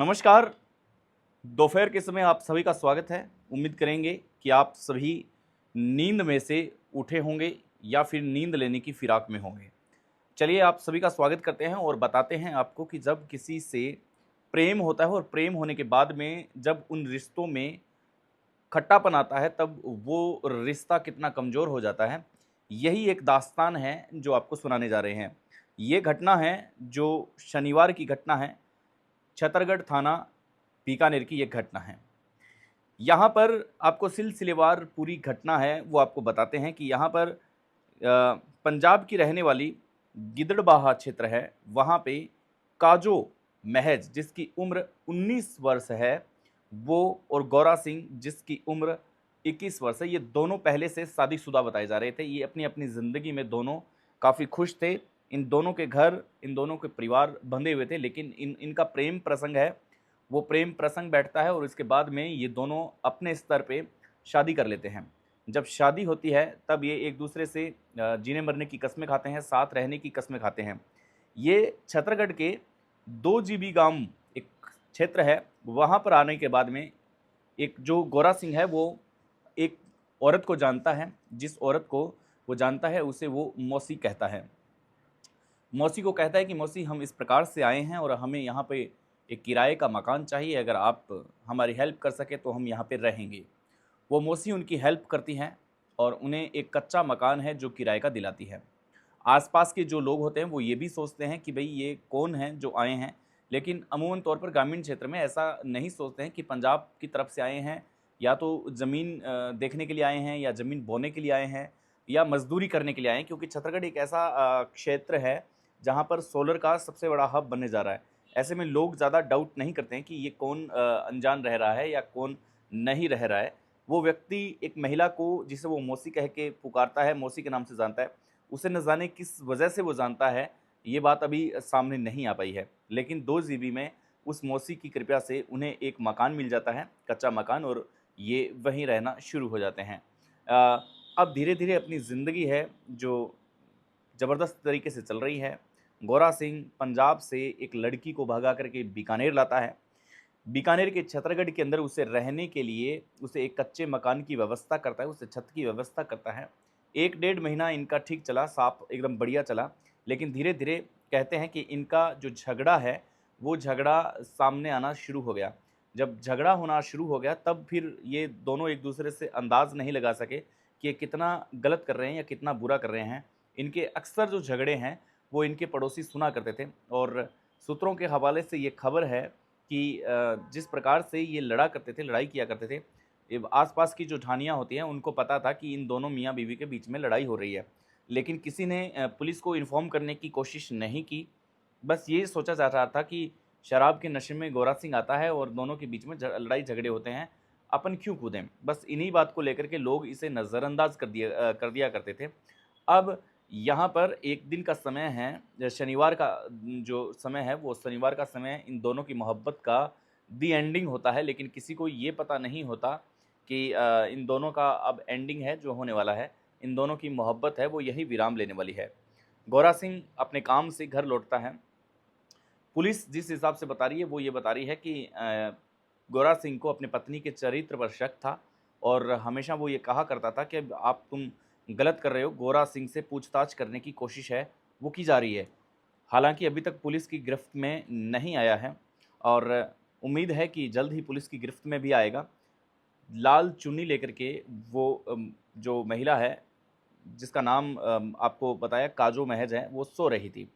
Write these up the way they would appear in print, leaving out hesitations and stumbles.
नमस्कार। दोपहर के समय आप सभी का स्वागत है। उम्मीद करेंगे कि आप सभी नींद में से उठे होंगे या फिर नींद लेने की फिराक में होंगे। चलिए आप सभी का स्वागत करते हैं और बताते हैं आपको कि जब किसी से प्रेम होता है और प्रेम होने के बाद में जब उन रिश्तों में खट्टापन आता है तब वो रिश्ता कितना कमज़ोर हो जाता है। यही एक दास्तान है जो आपको सुनाने जा रहे हैं। ये घटना है जो शनिवार की घटना है। छतरगढ़ थाना बीकानेर की ये घटना है। यहाँ पर आपको सिलसिलेवार पूरी घटना है वो आपको बताते हैं कि यहाँ पर पंजाब की रहने वाली गिदड़बाहा क्षेत्र है, वहाँ पे काजो महज जिसकी उम्र 19 वर्ष है, वो और गौरा सिंह जिसकी उम्र 21 वर्ष है, ये दोनों पहले से शादीशुदा बताए जा रहे थे। ये अपनी-अपनी ज़िंदगी में दोनों काफ़ी खुश थे। इन दोनों के घर, इन दोनों के परिवार बंधे हुए थे, लेकिन इनका प्रेम प्रसंग है, वो प्रेम प्रसंग बैठता है और इसके बाद में ये दोनों अपने स्तर पे शादी कर लेते हैं। जब शादी होती है तब ये एक दूसरे से जीने मरने की कस्में खाते हैं, साथ रहने की कस्में खाते हैं। ये छतरगढ़ के 2 जीबी गाँव एक क्षेत्र है, वहाँ पर आने के बाद में एक जो गोरा सिंह है वो एक औरत को जानता है, जिस औरत को वो जानता है उसे वो मौसी कहता है। मौसी को कहता है कि मौसी हम इस प्रकार से आए हैं और हमें यहाँ पे एक किराए का मकान चाहिए, अगर आप हमारी हेल्प कर सकें तो हम यहाँ पे रहेंगे। वो मौसी उनकी हेल्प करती हैं और उन्हें एक कच्चा मकान है जो किराए का दिलाती है। आसपास के जो लोग होते हैं वो ये भी सोचते हैं कि भई ये कौन हैं जो आए हैं, लेकिन अमूमन तौर पर ग्रामीण क्षेत्र में ऐसा नहीं सोचते हैं कि पंजाब की तरफ से आए हैं, या तो ज़मीन देखने के लिए आए हैं या ज़मीन बोने के लिए आए हैं या मज़दूरी करने के लिए आए हैं, क्योंकि छत्तीसगढ़ एक ऐसा क्षेत्र है जहाँ पर सोलर का सबसे बड़ा हब बनने जा रहा है। ऐसे में लोग ज़्यादा डाउट नहीं करते हैं कि ये कौन अनजान रह रहा है या कौन नहीं रह रहा है। वो व्यक्ति एक महिला को जिसे वो मौसी कह के पुकारता है, मौसी के नाम से जानता है, उसे न जाने किस वजह से वो जानता है, ये बात अभी सामने नहीं आ पाई है। लेकिन 2 जीबी में उस मौसी की कृपया से उन्हें एक मकान मिल जाता है, कच्चा मकान, और ये वहीं रहना शुरू हो जाते हैं। अब धीरे-धीरे अपनी ज़िंदगी है जो ज़बरदस्त तरीके से चल रही है। गोरा सिंह पंजाब से एक लड़की को भगा करके बीकानेर लाता है। बीकानेर के छतरगढ़ के अंदर उसे रहने के लिए उसे एक कच्चे मकान की व्यवस्था करता है, उसे छत की व्यवस्था करता है। 1 डेढ़ महीना इनका ठीक चला, साफ़ एकदम बढ़िया चला। लेकिन धीरे-धीरे कहते हैं कि इनका जो झगड़ा है, वो झगड़ा सामने आना शुरू हो गया। जब झगड़ा होना शुरू हो गया तब फिर ये दोनों एक-दूसरे से अंदाज़ नहीं लगा सके कि ये कितना गलत कर रहे हैं या कितना बुरा कर रहे हैं। इनके अक्सर जो झगड़े हैं, वो इनके पड़ोसी सुना करते थे और सूत्रों के हवाले से ये खबर है कि जिस प्रकार से ये लड़ा करते थे, लड़ाई किया करते थे, आस-पास की जो ढानियाँ होती हैं, उनको पता था कि इन दोनों मियाँ-बीवी के बीच में लड़ाई हो रही है। लेकिन किसी ने पुलिस को इन्फॉर्म करने की कोशिश नहीं की। बस ये सोचा जा रहा था कि शराब के नशे में गोरा सिंह आता है और दोनों के बीच में लड़ाई झगड़े होते हैं, अपन क्यों कूदें? बस इन्हीं बात को लेकर के लोग इसे नज़रअंदाज कर दिया करते थे। अब यहाँ पर एक दिन का समय है, शनिवार का जो समय है, वो शनिवार का समय इन दोनों की मोहब्बत का दी एंडिंग होता है, लेकिन किसी को ये पता नहीं होता कि इन दोनों का अब एंडिंग है जो होने वाला है। इन दोनों की मोहब्बत है वो यही विराम लेने वाली है। गोरा सिंह अपने काम से घर लौटता है। पुलिस जिस हिसाब से बता रही है वो ये बता रही है कि गोरा सिंह को अपनी पत्नी के चरित्र पर शक था और हमेशा वो ये कहा करता था कि आप तुम गलत कर रहे हो, गोरा सिंह से पूछताछ करने की कोशिश है वो की जा रही है। हालाँकि अभी तक पुलिस की गिरफ्त में नहीं आया है और उम्मीद है कि जल्द ही पुलिस की गिरफ्त में भी आएगा। लाल चुन्नी लेकर के वो जो महिला है, जिसका नाम आपको बताया काजो महज है, वो सो रही थी।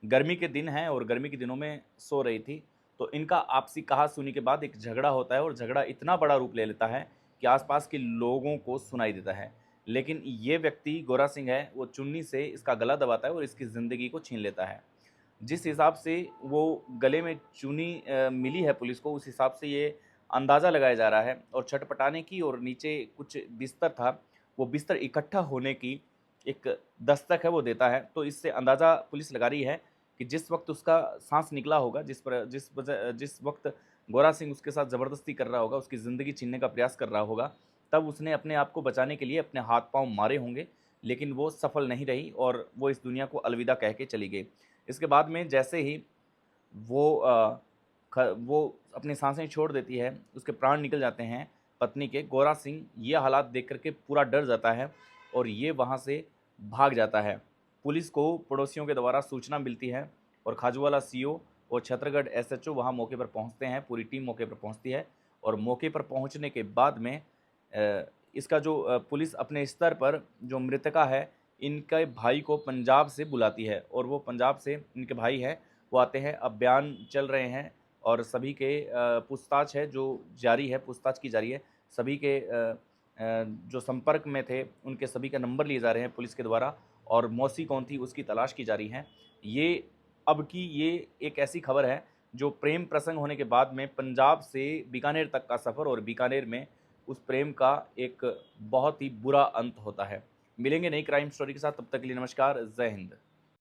गर्मी के दिन हैं और गर्मी के दिनों में सो रही थी, तो इनका आपसी कहा-सुनी के बाद एक झगड़ा होता है और झगड़ा इतना बड़ा रूप ले लेता है कि आस-पास के लोगों को सुनाई देता है। लेकिन ये व्यक्ति गोरा सिंह है, वो चुन्नी से इसका गला दबाता है और इसकी ज़िंदगी को छीन लेता है। जिस हिसाब से वो गले में चूनी मिली है पुलिस को, उस हिसाब से ये अंदाज़ा लगाया जा रहा है और छटपटाने की और नीचे कुछ बिस्तर था, वो बिस्तर इकट्ठा होने की एक दस्तक है वो देता है। तो इससे अंदाज़ा पुलिस लगा रही है कि जिस वक़्त उसका साँस निकला होगा, जिस वक़्त गोरा सिंह उसके साथ ज़बरदस्ती कर रहा होगा, उसकी ज़िंदगी छीनने का प्रयास कर रहा होगा, तब उसने अपने आप को बचाने के लिए अपने हाथ-पाँव मारे होंगे, लेकिन वो सफल नहीं रही और वो इस दुनिया को अलविदा कह के चली गई। इसके बाद में जैसे ही वो वो अपनी सांसें छोड़ देती है, उसके प्राण निकल जाते हैं पत्नी के। गोरा सिंह ये हालात देख कर के पूरा डर जाता है और ये वहाँ से भाग जाता है। पुलिस को पड़ोसियों के द्वारा सूचना मिलती है और खाजूवाला सीओ और छतरगढ़ एसएचओ वहाँ मौके पर पहुँचते हैं। पूरी टीम मौके पर पहुँचती है और मौके पर पहुँचने के बाद में इसका जो पुलिस अपने स्तर पर जो मृतका है, इनके भाई को पंजाब से बुलाती है और वो पंजाब से इनके भाई हैं, वो आते हैं। अब बयान चल रहे हैं और सभी के पूछताछ है जो जारी है, पूछताछ की जा रही है। सभी के जो संपर्क में थे उनके सभी का नंबर लिए जा रहे हैं पुलिस के द्वारा और मौसी कौन थी उसकी तलाश की जा रही है। ये अब की ये एक ऐसी खबर है जो प्रेम प्रसंग होने के बाद में पंजाब से बीकानेर तक का सफ़र और बीकानेर में उस प्रेम का एक बहुत ही बुरा अंत होता है। मिलेंगे नई क्राइम स्टोरी के साथ, तब तक के लिए नमस्कार, जय हिंद।